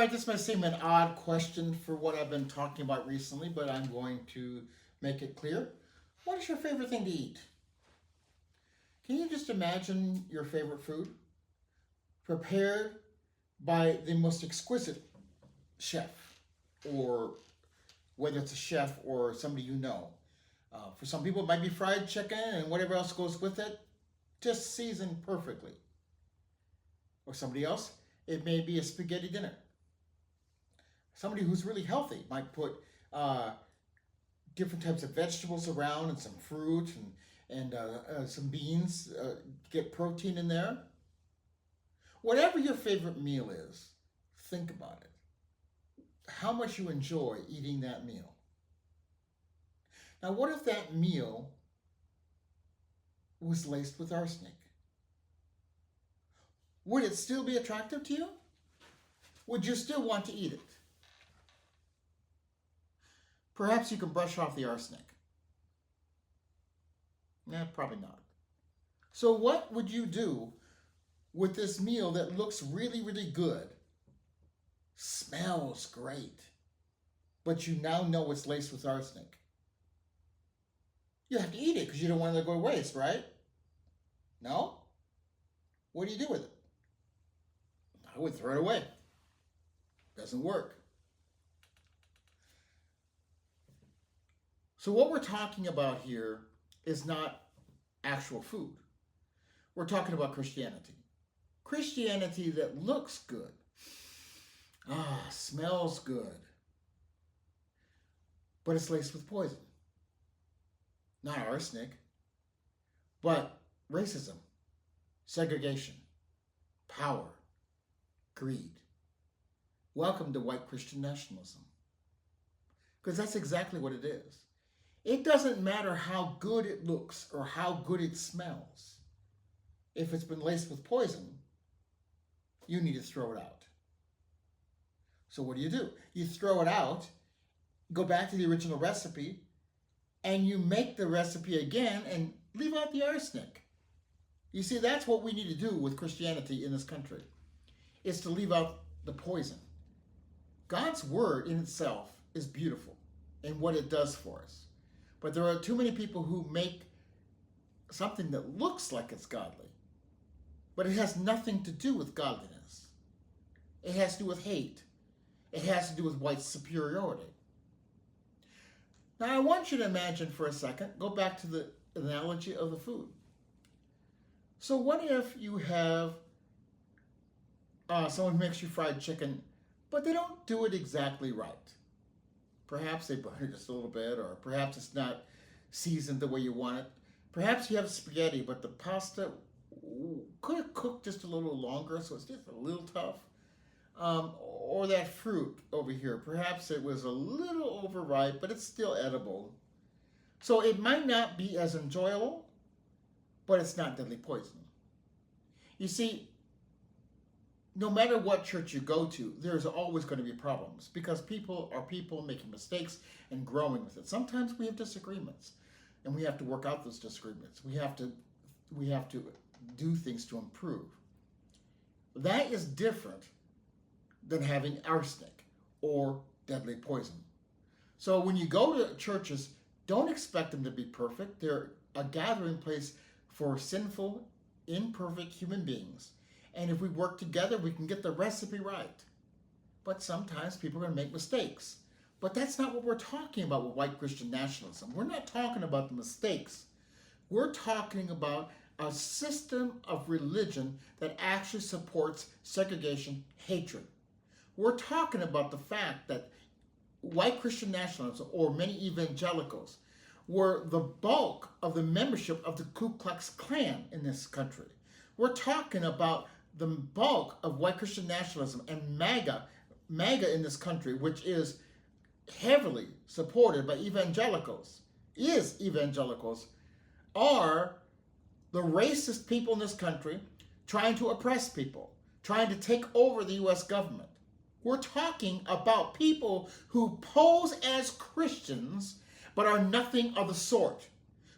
right, this may seem an odd question for what I've been talking about recently, but I'm going to make it clear. What is your favorite thing to eat? Can you just imagine your favorite food prepared by the most exquisite chef, or whether it's a chef or somebody you know? For some people, it might be fried chicken and whatever else goes with it, just seasoned perfectly. Or somebody else, it may be a spaghetti dinner. Somebody who's really healthy might put uh, different types of vegetables around and some fruit and some beans, get protein in there. Whatever your favorite meal is, think about it. How much you enjoy eating that meal. Now, what if that meal was laced with arsenic? Would it still be attractive to you? Would you still want to eat it? Perhaps you can brush off the arsenic. Probably not. So, what would you do with this meal that looks really, really good, smells great, but you now know it's laced with arsenic? You have to eat it because you don't want it to go to waste, right? No? What do you do with it? I would throw it away. Doesn't work. So what we're talking about here is not actual food. We're talking about Christianity. Christianity that looks good, smells good, but it's laced with poison. Not arsenic, but racism, segregation, power, greed. Welcome to white Christian nationalism. Because that's exactly what it is. It doesn't matter how good it looks or how good it smells. If it's been laced with poison, you need to throw it out. So what do? You throw it out, go back to the original recipe, and you make the recipe again and leave out the arsenic. You see, that's what we need to do with Christianity in this country, is to leave out the poison. God's word in itself is beautiful in what it does for us. But there are too many people who make something that looks like it's godly, but it has nothing to do with godliness. It has to do with hate. It has to do with white superiority. Now, I want you to imagine for a second, go back to the analogy of the food. So what if you have someone makes you fried chicken, but they don't do it exactly right? Perhaps they burn it just a little bit, or perhaps it's not seasoned the way you want it. Perhaps you have spaghetti, but the pasta could have cooked just a little longer, so it's just a little tough. Or that fruit over here, perhaps it was a little overripe, but it's still edible. So it might not be as enjoyable, but it's not deadly poison. You see, no matter what church you go to, there's always going to be problems because people are people making mistakes and growing with it. Sometimes we have disagreements, and we have to work out those disagreements. We have to do things to improve. That is different than having arsenic or deadly poison. So when you go to churches, don't expect them to be perfect. They're a gathering place for sinful, imperfect human beings. And if we work together, we can get the recipe right. But sometimes people are going to make mistakes. But that's not what we're talking about with white Christian nationalism. We're not talking about the mistakes. We're talking about a system of religion that actually supports segregation, hatred. We're talking about the fact that white Christian nationalism, or many evangelicals, were the bulk of the membership of the Ku Klux Klan in this country. We're talking about the bulk of white Christian nationalism and MAGA in this country, which is heavily supported by evangelicals, are the racist people in this country trying to oppress people, trying to take over the U.S. government. We're talking about people who pose as Christians but are nothing of the sort.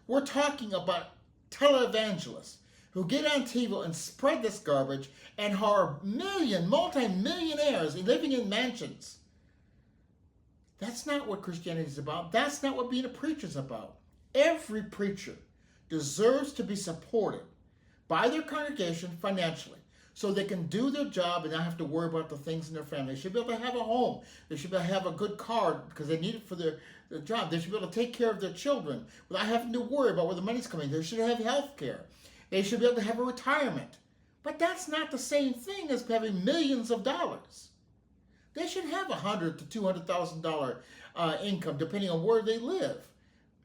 We're talking about televangelists who get on TV and spread this garbage and are multi-millionaires living in mansions. That's not what Christianity is about. That's not what being a preacher is about. Every preacher deserves to be supported by their congregation financially so they can do their job and not have to worry about the things in their family. They should be able to have a home. They should be able to have a good car because they need it for their job. They should be able to take care of their children without having to worry about where the money's coming. They should have health care. They should be able to have a retirement. But that's not the same thing as having millions of dollars. They should have $100,000 to $200,000 income depending on where they live.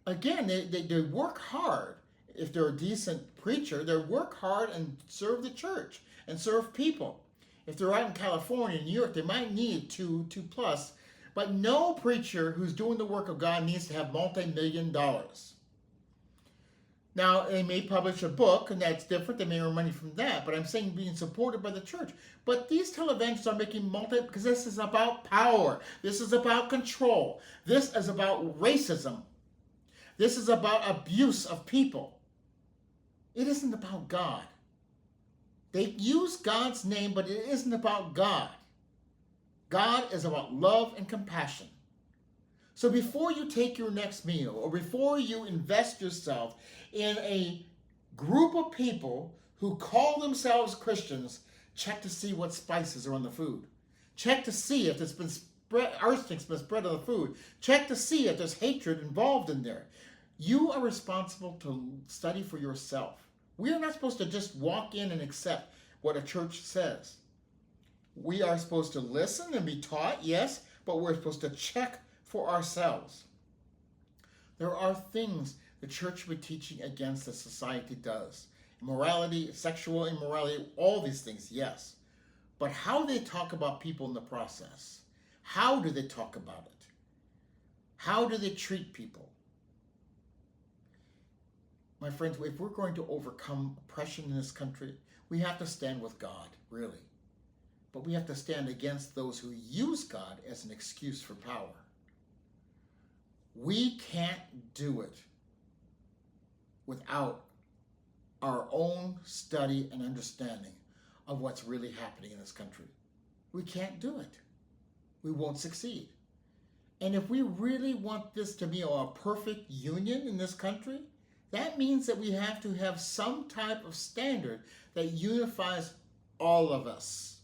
Again, they work hard. If they're a decent preacher, they work hard and serve the church and serve people. If they're out in California, New York, they might need two plus. But no preacher who's doing the work of God needs to have multi-million dollars. Now, they may publish a book, and that's different. They may earn money from that. But I'm saying being supported by the church. But these televangelists are making because this is about power. This is about control. This is about racism. This is about abuse of people. It isn't about God. They use God's name, but it isn't about God. God is about love and compassion. So before you take your next meal or before you invest yourself in a group of people who call themselves Christians, check to see what spices are on the food. Check to see if there's been arsenic's been spread on the food. Check to see if there's hatred involved in there. You are responsible to study for yourself. We are not supposed to just walk in and accept what a church says. We are supposed to listen and be taught, yes, but we're supposed to check for ourselves. There are things the church will be teaching against that society does. Immorality, sexual immorality, all these things, yes. But how they talk about people in the process, how do they talk about it? How do they treat people? My friends, if we're going to overcome oppression in this country, we have to stand with God, really. But we have to stand against those who use God as an excuse for power. We can't do it without our own study and understanding of what's really happening in this country. We can't do it. We won't succeed. And if we really want this to be a perfect union in this country, that means that we have to have some type of standard that unifies all of us.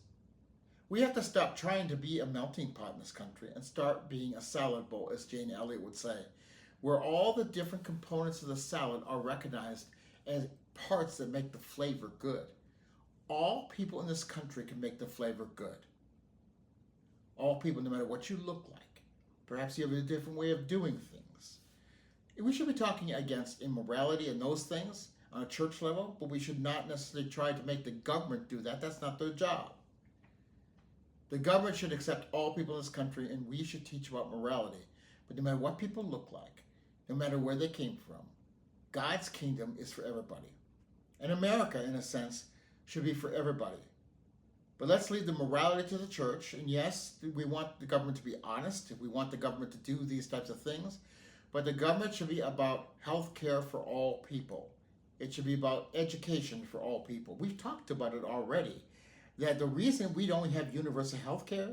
We have to stop trying to be a melting pot in this country and start being a salad bowl, as Jane Elliott would say, where all the different components of the salad are recognized as parts that make the flavor good. All people in this country can make the flavor good. All people, no matter what you look like. Perhaps you have a different way of doing things. We should be talking against immorality and those things on a church level, but we should not necessarily try to make the government do that. That's not their job. The government should accept all people in this country, and we should teach about morality. But no matter what people look like, no matter where they came from, God's kingdom is for everybody. And America, in a sense, should be for everybody. But let's leave the morality to the church. And yes, we want the government to be honest. We want the government to do these types of things. But the government should be about health care for all people. It should be about education for all people. We've talked about it already. That the reason we don't have universal health care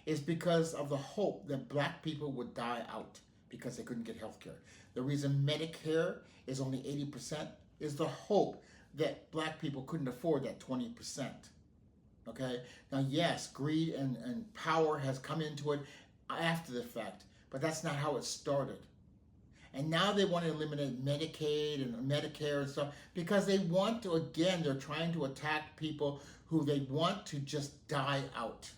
is because of the hope that black people would die out because they couldn't get health care. The reason Medicare is only 80% is the hope that black people couldn't afford that 20%. Okay? Now, yes, greed and power has come into it after the fact, but that's not how it started. And now they want to eliminate Medicaid and Medicare and stuff because they want to, again, they're trying to attack people who they want to just die out.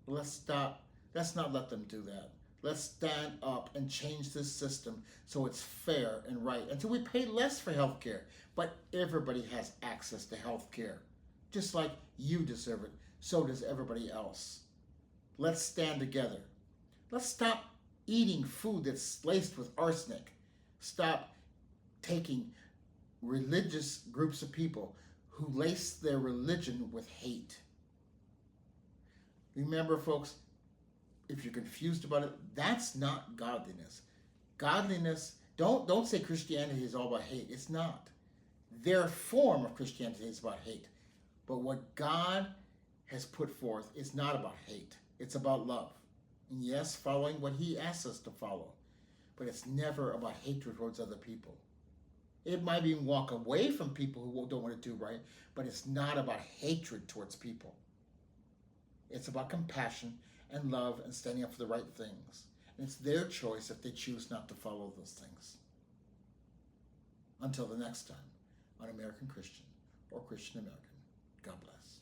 Let's stop. Let's not let them do that. Let's stand up and change this system so it's fair and right. Until we pay less for health care, but everybody has access to health care. Just like you deserve it, so does everybody else. Let's stand together. Let's stop eating food that's laced with arsenic. Stop taking religious groups of people who lace their religion with hate. Remember, folks, if you're confused about it, that's not godliness. Godliness, don't say Christianity is all about hate. It's not. Their form of Christianity is about hate. But what God has put forth is not about hate. It's about love. And yes, following what he asks us to follow. But it's never about hatred towards other people. It might even walk away from people who don't want to do right, but it's not about hatred towards people. It's about compassion and love and standing up for the right things. And it's their choice if they choose not to follow those things. Until the next time on American Christian or Christian American, God bless.